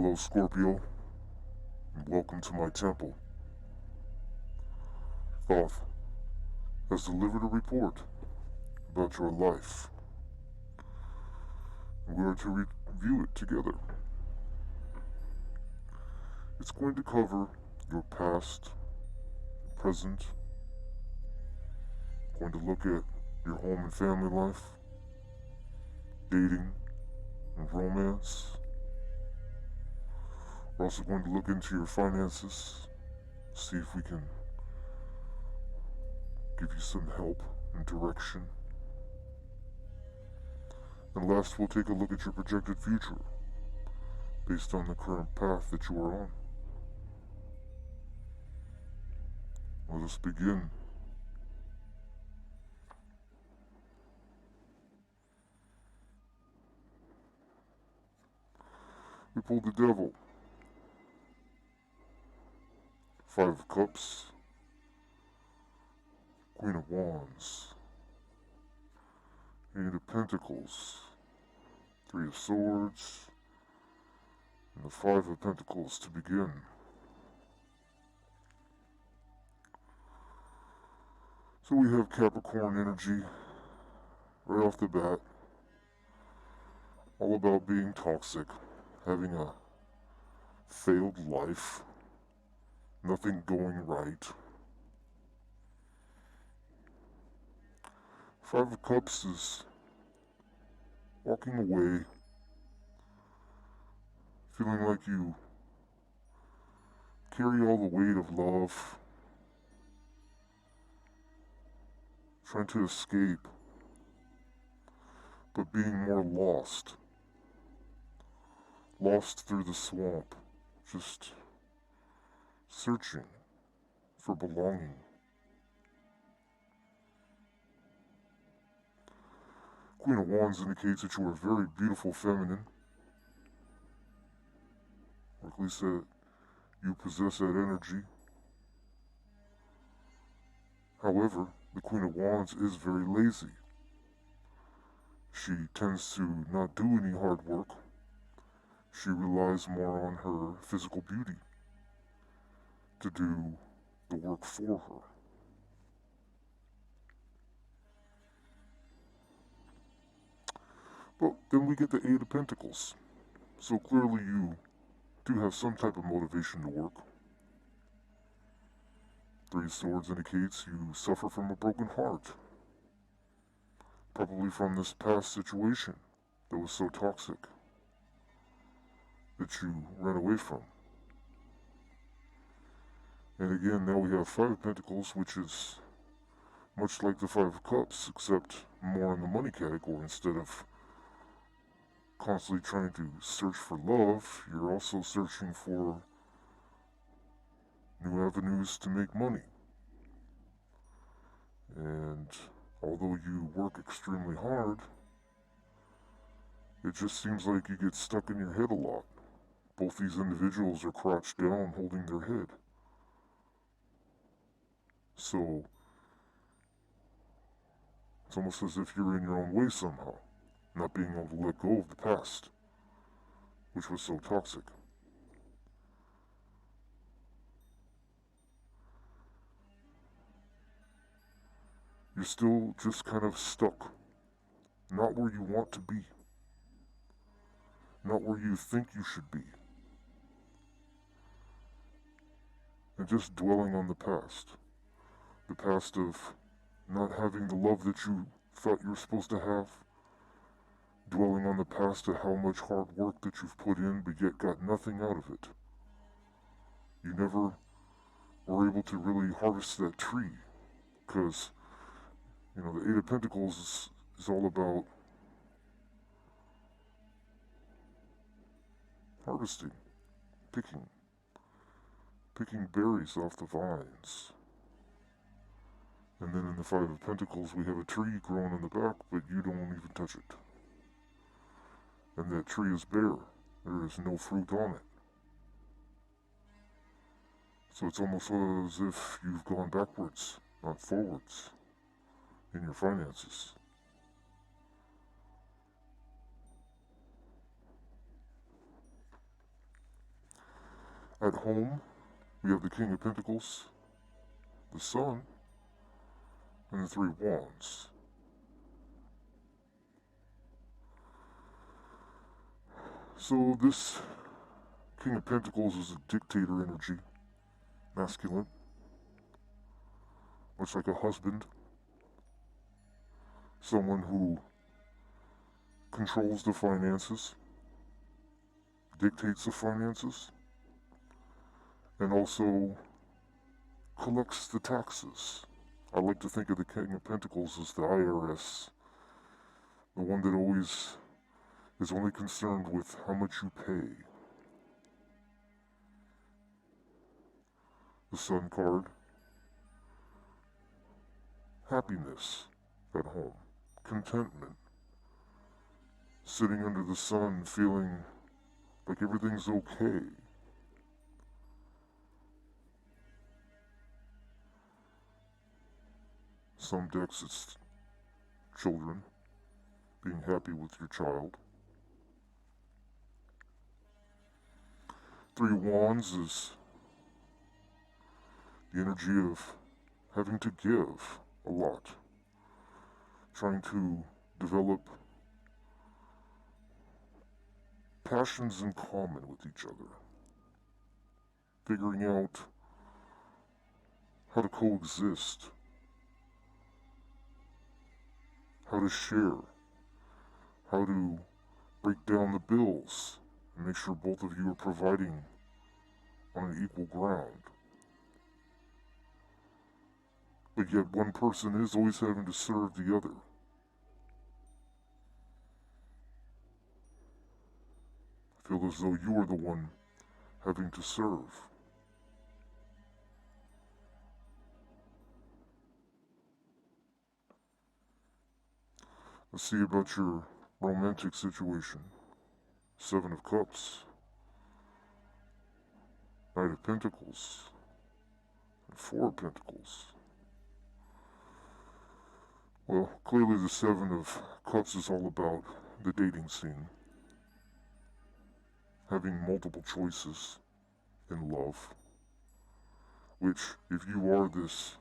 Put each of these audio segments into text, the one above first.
Hello, Scorpio, and welcome to my temple. Thoth has delivered a report about your life, and we are to review it together. It's going to cover your past, present, going to look at your home and family life, dating, and romance. We're also going to look into your finances, see if we can give you some help and direction. And last, we'll take a look at your projected future based on the current path that you are on. Let us begin. We pulled the Devil, Five of Cups, Queen of Wands, Eight of Pentacles, Three of Swords, and the Five of Pentacles to begin. So we have Capricorn energy right off the bat, all about being toxic, having a failed life, nothing going right. Five of Cups is walking away, feeling like you carry all the weight of love, trying to escape, but being more lost. Lost through the swamp, just searching for belonging. Queen of Wands indicates that you are very beautiful feminine, or at least that you possess that energy. However, the Queen of Wands is very lazy. She tends to not do any hard work. She relies more on her physical beauty to do the work for her. But then we get the Eight of Pentacles. So clearly you do have some type of motivation to work. Three of Swords indicates you suffer from a broken heart. Probably from this past situation that was so toxic that you ran away from. And again, now we have Five of Pentacles, which is much like the Five of Cups, except more in the money category. Instead of constantly trying to search for love, you're also searching for new avenues to make money. And although you work extremely hard, it just seems like you get stuck in your head a lot. Both these individuals are crouched down, holding their head. So it's almost as if you're in your own way somehow, not being able to let go of the past, which was so toxic. You're still just kind of stuck, not where you want to be, not where you think you should be, and just dwelling on the past of not having the love that you thought you were supposed to have, dwelling on the past of how much hard work that you've put in but yet got nothing out of it. You never were able to really harvest that tree, because the Eight of Pentacles is all about harvesting, picking berries off the vines. And then in the Five of Pentacles, we have a tree growing in the back, but you don't even touch it. And that tree is bare. There is no fruit on it. So it's almost as if you've gone backwards, not forwards, in your finances. At home, we have the King of Pentacles, the Sun, and the Three Wands. So this King of Pentacles is a dictator energy, masculine, much like a husband, someone who controls the finances, dictates the finances, and also collects the taxes. I like to think of the King of Pentacles as the IRS, the one that always is only concerned with how much you pay. The Sun card, happiness at home, contentment, sitting under the sun feeling like everything's okay. Some decks it's children, being happy with your child. Three Wands is the energy of having to give a lot, trying to develop passions in common with each other, figuring out how to coexist, how to share, how to break down the bills, and make sure both of you are providing on an equal ground. But yet one person is always having to serve the other. I feel as though you are the one having to serve. Let's see about your romantic situation. Seven of Cups, Knight of Pentacles, and Four of Pentacles. Well, clearly the Seven of Cups is all about the dating scene. Having multiple choices in love. Which, if you are this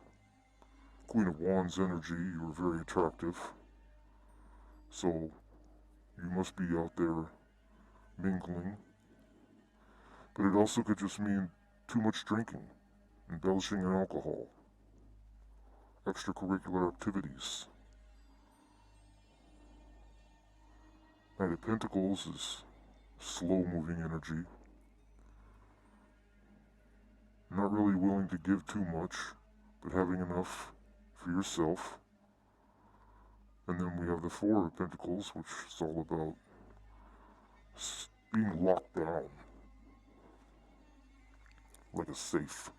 Queen of Wands energy, you are very attractive. So, you must be out there mingling. But it also could just mean too much drinking, embellishing in alcohol, extracurricular activities. Knight of Pentacles is slow-moving energy. Not really willing to give too much, but having enough for yourself. And then we have the Four of Pentacles, which is all about being locked down. Like a safe.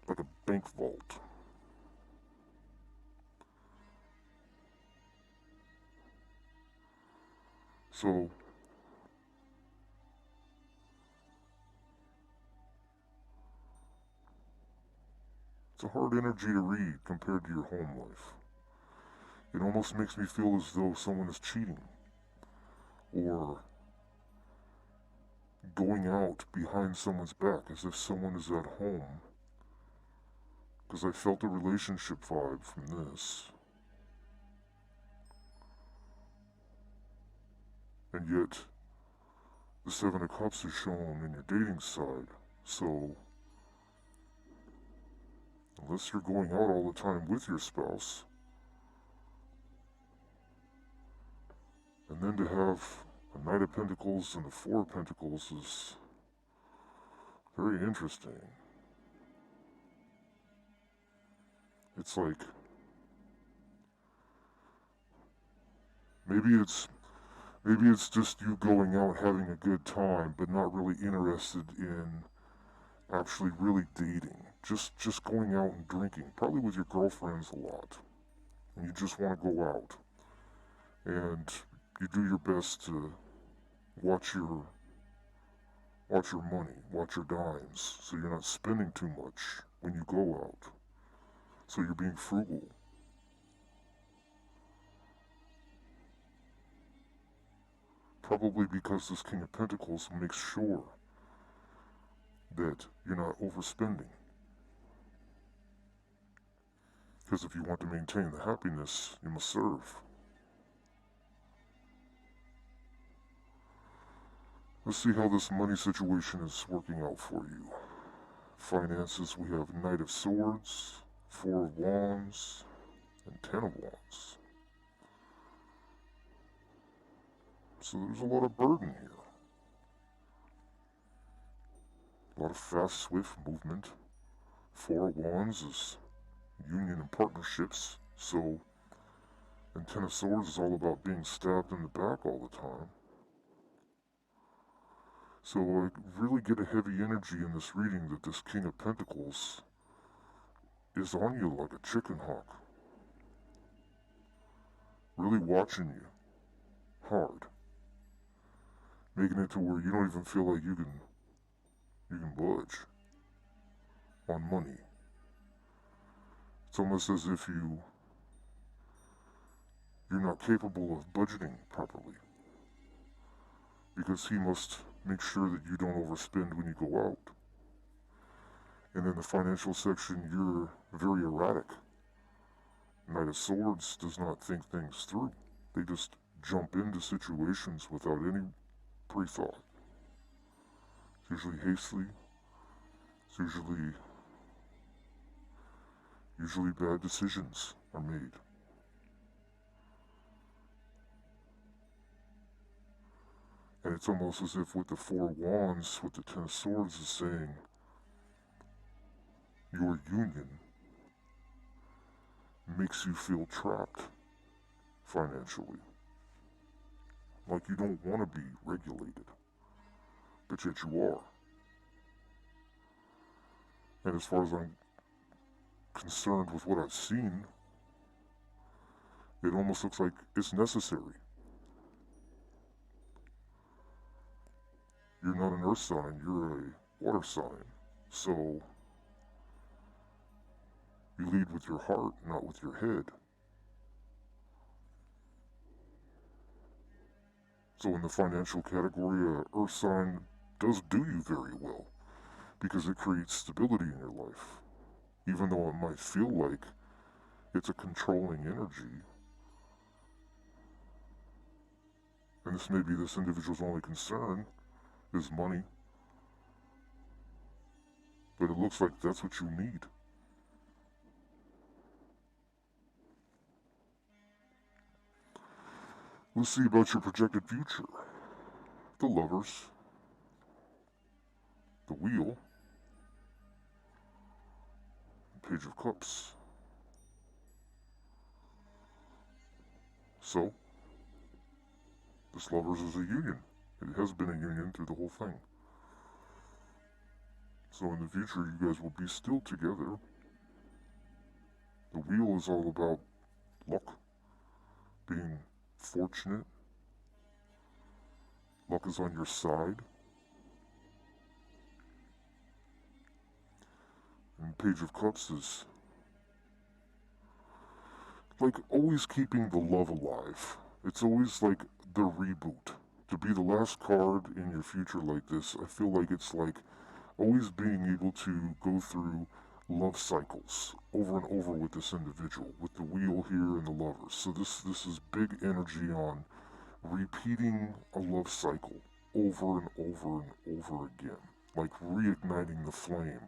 Like a bank vault. So, it's a hard energy to read compared to your home life. It almost makes me feel as though someone is cheating. Or going out behind someone's back as if someone is at home. Because I felt a relationship vibe from this. And yet, the Seven of Cups is shown in your dating side. So, unless you're going out all the time with your spouse, and then to have a Knight of Pentacles and the Four of Pentacles is very interesting. It's like, maybe it's just you going out having a good time, but not really interested in actually really dating. Just going out and drinking, probably with your girlfriends a lot. And you just want to go out. And you do your best to watch your money, watch your dimes, so you're not spending too much when you go out. So you're being frugal. Probably because this King of Pentacles makes sure that you're not overspending. Because if you want to maintain the happiness, you must serve. Let's see how this money situation is working out for you. Finances, we have Knight of Swords, Four of Wands, and Ten of Wands. So there's a lot of burden here. A lot of fast, swift movement. Four of Wands is union and partnerships, so, and Ten of Swords is all about being stabbed in the back all the time. So I really get a heavy energy in this reading that this King of Pentacles is on you like a chicken hawk. Really watching you hard. Making it to where you don't even feel like you can budge on money. It's almost as if you're not capable of budgeting properly. Because he must make sure that you don't overspend when you go out. And in the financial section, you're very erratic. Knight of Swords does not think things through. They just jump into situations without any pre-thought. It's usually hastily. It's usually bad decisions are made. And it's almost as if with the Four of Wands, with the Ten of Swords is saying, your union makes you feel trapped financially. Like you don't want to be regulated, but yet you are. And as far as I'm concerned with what I've seen, it almost looks like it's necessary. You're not an earth sign, you're a water sign. So you lead with your heart, not with your head. So in the financial category, earth sign does do you very well because it creates stability in your life. Even though it might feel like it's a controlling energy. And this may be this individual's only concern is money. But it looks like that's what you need. Let's see about your projected future. The Lovers. The Wheel. Page of Cups. So, this Lovers is a union. It has been a union through the whole thing. So in the future, you guys will be still together. The Wheel is all about luck, being fortunate. Luck is on your side. And Page of Cups is like always keeping the love alive. It's always like the reboot. To be the last card in your future like this, I feel like it's like always being able to go through love cycles over and over with this individual, with the Wheel here and the Lovers. So this is big energy on repeating a love cycle over and over and over again, like reigniting the flame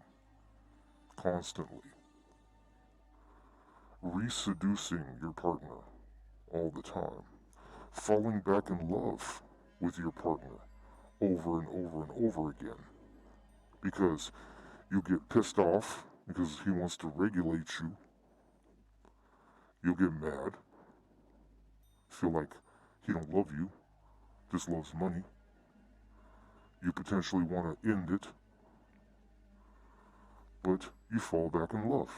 constantly, reseducing your partner all the time, falling back in love with your partner over and over and over again, because you'll get pissed off because he wants to regulate you. You'll get mad, feel like he don't love you, just loves money. You potentially want to end it, but you fall back in love.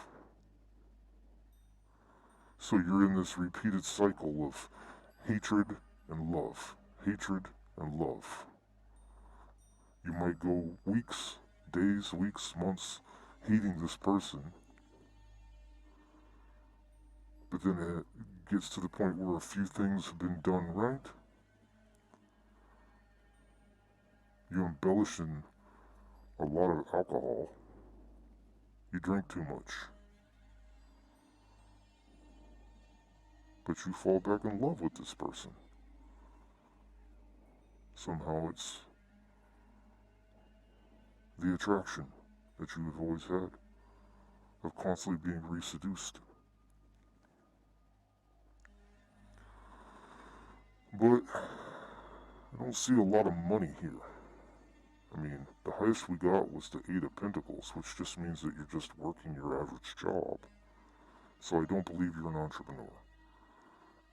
So you're in this repeated cycle of hatred and love, hatred and love. You might go weeks, days, weeks, months hating this person, but then it gets to the point where a few things have been done right. You embellish and a lot of alcohol. You drink too much. But you fall back in love with this person. Somehow it's the attraction that you have always had of constantly being reseduced. But I don't see a lot of money here. I mean, the highest we got was the Eight of Pentacles, which just means that you're just working your average job. So I don't believe you're an entrepreneur.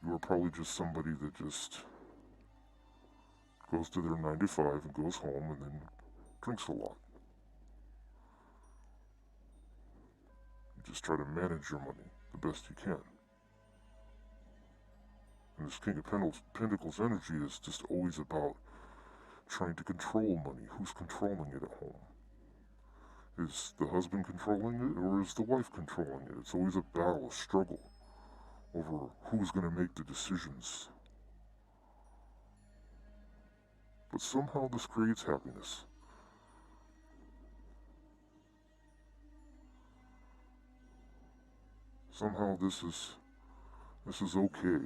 You are probably just somebody that just goes to their 9 to 5 and goes home and then drinks a lot. You just try to manage your money the best you can. And this King of Pentacles energy is just always about trying to control money. Who's controlling it at home? Is the husband controlling it, or is the wife controlling it? It's always a battle, a struggle over who's going to make the decisions. But somehow this creates happiness. Somehow this is okay.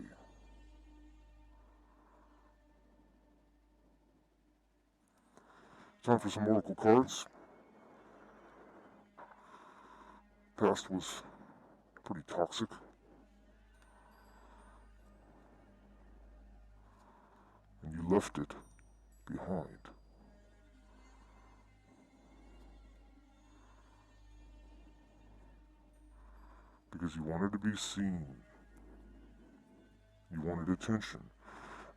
Time for some oracle cards. Past was pretty toxic. And you left it behind. Because you wanted to be seen. You wanted attention.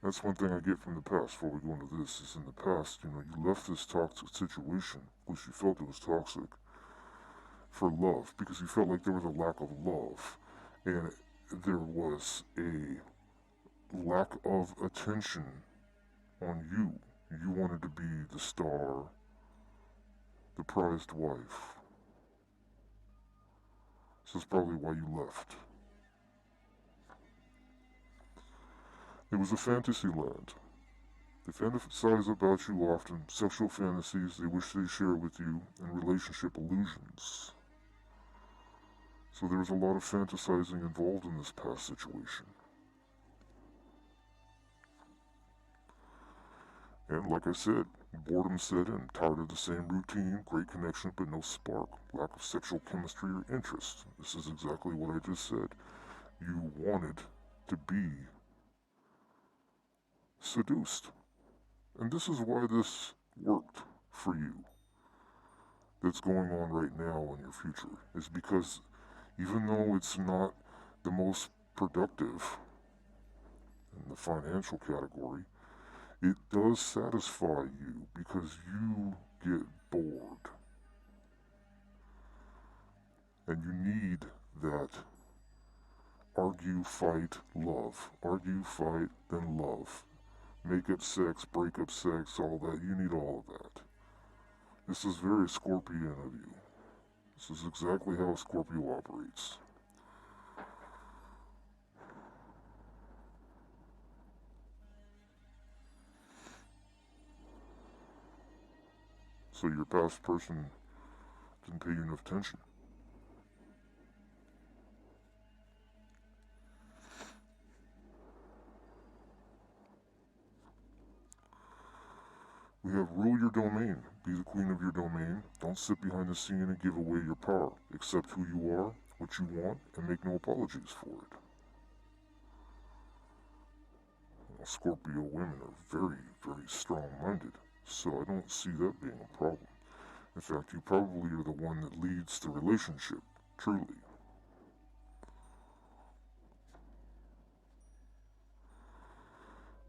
That's one thing I get from the past before we go into this, is in the past, you left this toxic situation, at least you felt it was toxic, for love, because you felt like there was a lack of love, and there was a lack of attention on you. You wanted to be the star, the prized wife. So that's probably why you left. It was a fantasy land. They fantasize about you often, sexual fantasies they wish they share with you, and relationship illusions. So there was a lot of fantasizing involved in this past situation. And like I said, boredom set in, tired of the same routine, great connection but no spark, lack of sexual chemistry or interest. This is exactly what I just said. You wanted to be seduced. And this is why this worked for you. That's going on right now in your future, is because even though it's not the most productive in the financial category, it does satisfy you because you get bored. And you need that argue, fight, love. Argue, fight, then love. Make up sex, break up sex, all that. You need all of that. This is very Scorpion of you. This is exactly how Scorpio operates. So your past person didn't pay you enough attention. We have rule your domain. Be the queen of your domain. Don't sit behind the scene and give away your power. Accept who you are, what you want, and make no apologies for it. Scorpio women are very, very strong-minded, so I don't see that being a problem. In fact, you probably are the one that leads the relationship, truly.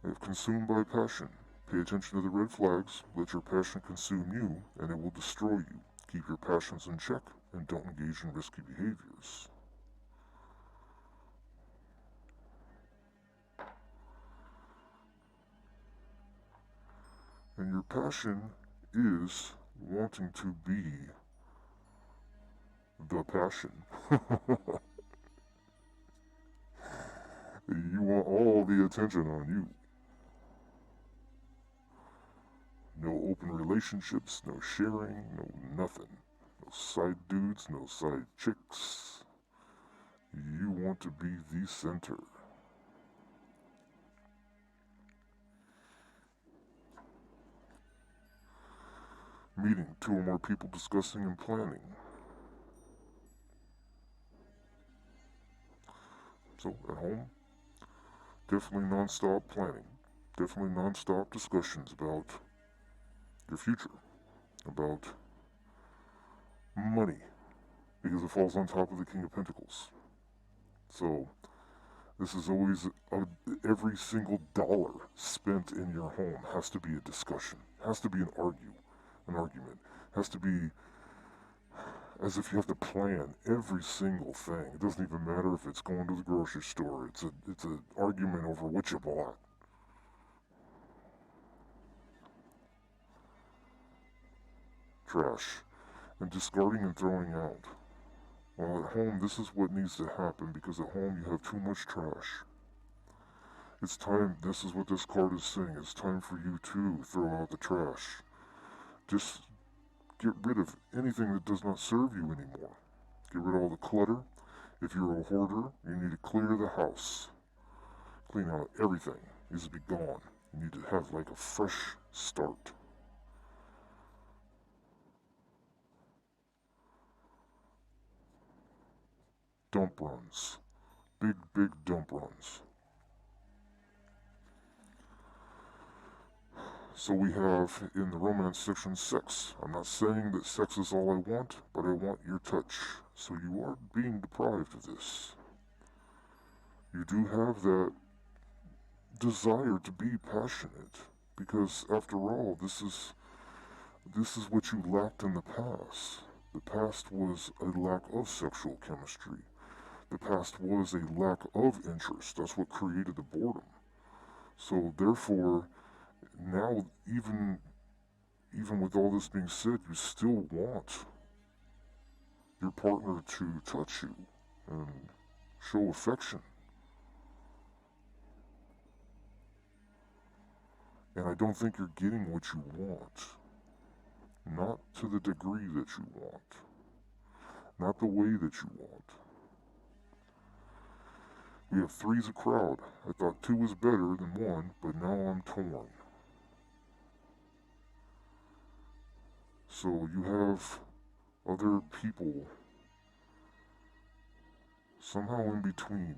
If consumed by passion, pay attention to the red flags, let your passion consume you, and it will destroy you. Keep your passions in check, and don't engage in risky behaviors. And your passion is wanting to be the passion. You want all the attention on you. No open relationships, no sharing, no nothing. No side dudes, no side chicks. You want to be the center. Meeting two or more people discussing and planning. So at home, definitely non-stop planning. Definitely non-stop discussions about your future, about money, because it falls on top of the King of Pentacles. So this is always every single dollar spent in your home has to be a discussion, has to be an argument, has to be as if you have to plan every single thing. It doesn't even matter if it's going to the grocery store. It's an argument over what you bought. Trash and discarding and throwing out. Well, at home, this is what needs to happen because at home you have too much trash. It's time, this is what this card is saying, it's time for you to throw out the trash. Just get rid of anything that does not serve you anymore. Get rid of all the clutter. If you're a hoarder, you need to clear the house. Clean out everything. It needs to be gone. You need to have like a fresh start. Dump runs. Big, big dump runs. So we have in the romance section sex. I'm not saying that sex is all I want, but I want your touch. So you are being deprived of this. You do have that desire to be passionate because after all, this is what you lacked in the past. The past was a lack of sexual chemistry. The past was a lack of interest. That's what created the boredom. So therefore, now even with all this being said, you still want your partner to touch you and show affection. And I don't think you're getting what you want. Not to the degree that you want. Not the way that you want. We have three's a crowd. I thought two was better than one, but now I'm torn. So you have other people somehow in between,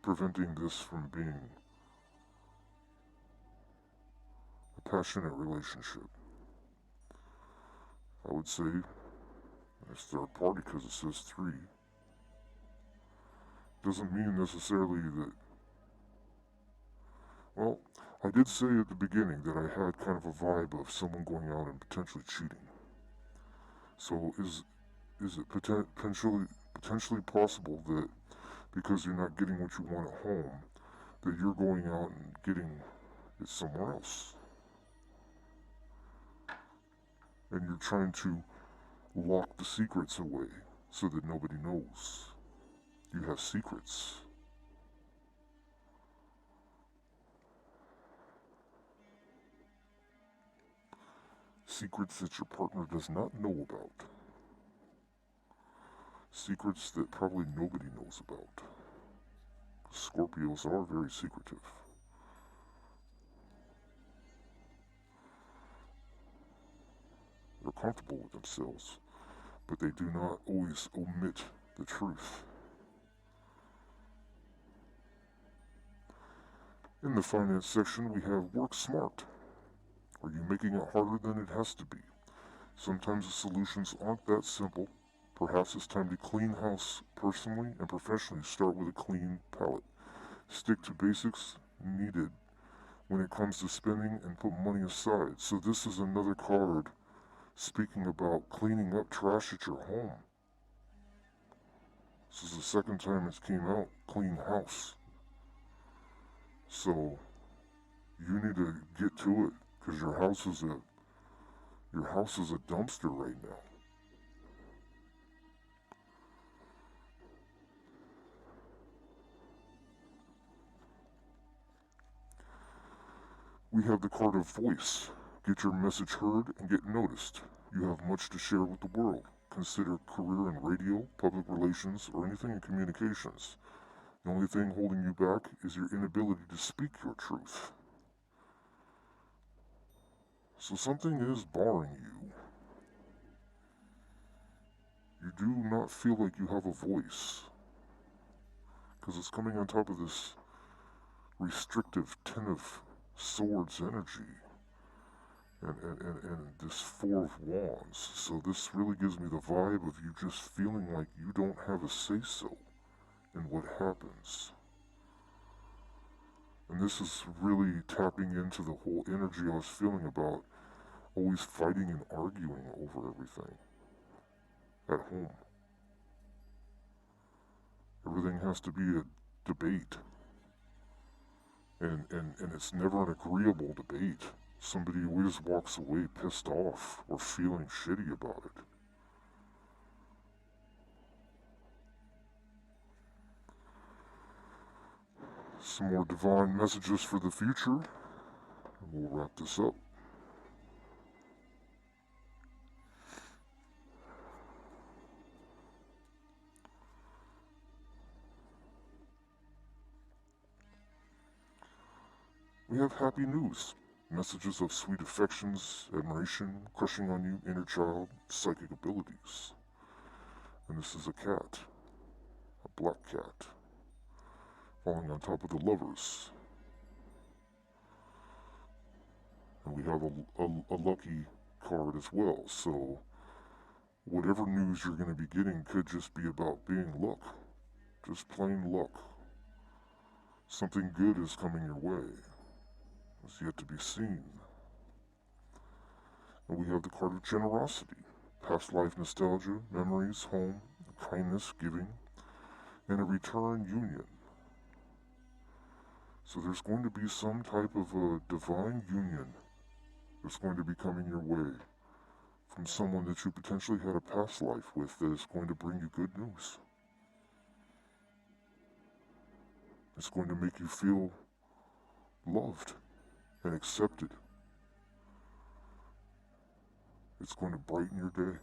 preventing this from being a passionate relationship. I would say it's third party because it says three. Doesn't mean necessarily that. Well, I did say at the beginning that I had kind of a vibe of someone going out and potentially cheating. So is it potentially possible that because you're not getting what you want at home, that you're going out and getting it somewhere else? And you're trying to lock the secrets away so that nobody knows. You have secrets. Secrets that your partner does not know about. Secrets that probably nobody knows about. Scorpios are very secretive. They're comfortable with themselves, but they do not always omit the truth. In the finance section, we have work smart. Are you making it harder than it has to be? Sometimes the solutions aren't that simple. Perhaps it's time to clean house personally and professionally. Start with a clean palette. Stick to basics needed when it comes to spending and put money aside. So this is another card speaking about cleaning up trash at your home. This is the second time it's came out. Clean house. So you need to get to it because your house is a dumpster right now. We have the card of voice. Get your message heard and get noticed. You have much to share with the world. Consider career in radio, public relations, or anything in communications. The only thing holding you back is your inability to speak your truth. So something is barring you. You do not feel like you have a voice. Because it's coming on top of this restrictive Ten of Swords energy. And this Four of Wands. So this really gives me the vibe of you just feeling like you don't have a say-so in what happens. And this is really tapping into the whole energy I was feeling about always fighting and arguing over everything at home. Everything has to be a debate. And it's never an agreeable debate. Somebody always walks away pissed off or feeling shitty about it. Some more divine messages for the future, and we'll wrap this up. We have happy news. Messages of sweet affections, admiration, crushing on you, inner child, psychic abilities. And this is a cat, a black cat, falling on top of the lovers. And we have a lucky card as well, so whatever news you're going to be getting could just be about being luck. Just plain luck. Something good is coming your way. It's yet to be seen. And we have the card of generosity, past life nostalgia, memories, home, kindness, giving, and a return union. So there's going to be some type of a divine union that's going to be coming your way from someone that you potentially had a past life with that is going to bring you good news. It's going to make you feel loved and accepted. It's going to brighten your day.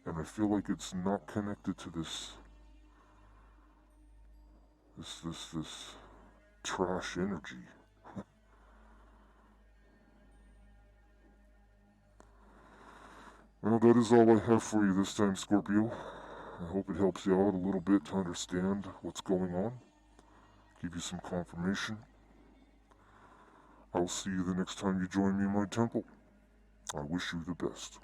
And I feel like it's not connected to this trash energy. Well, that is all I have for you this time, Scorpio. I hope it helps you out a little bit to understand what's going on. Give you some confirmation. I'll see you the next time you join me in my temple. I wish you the best.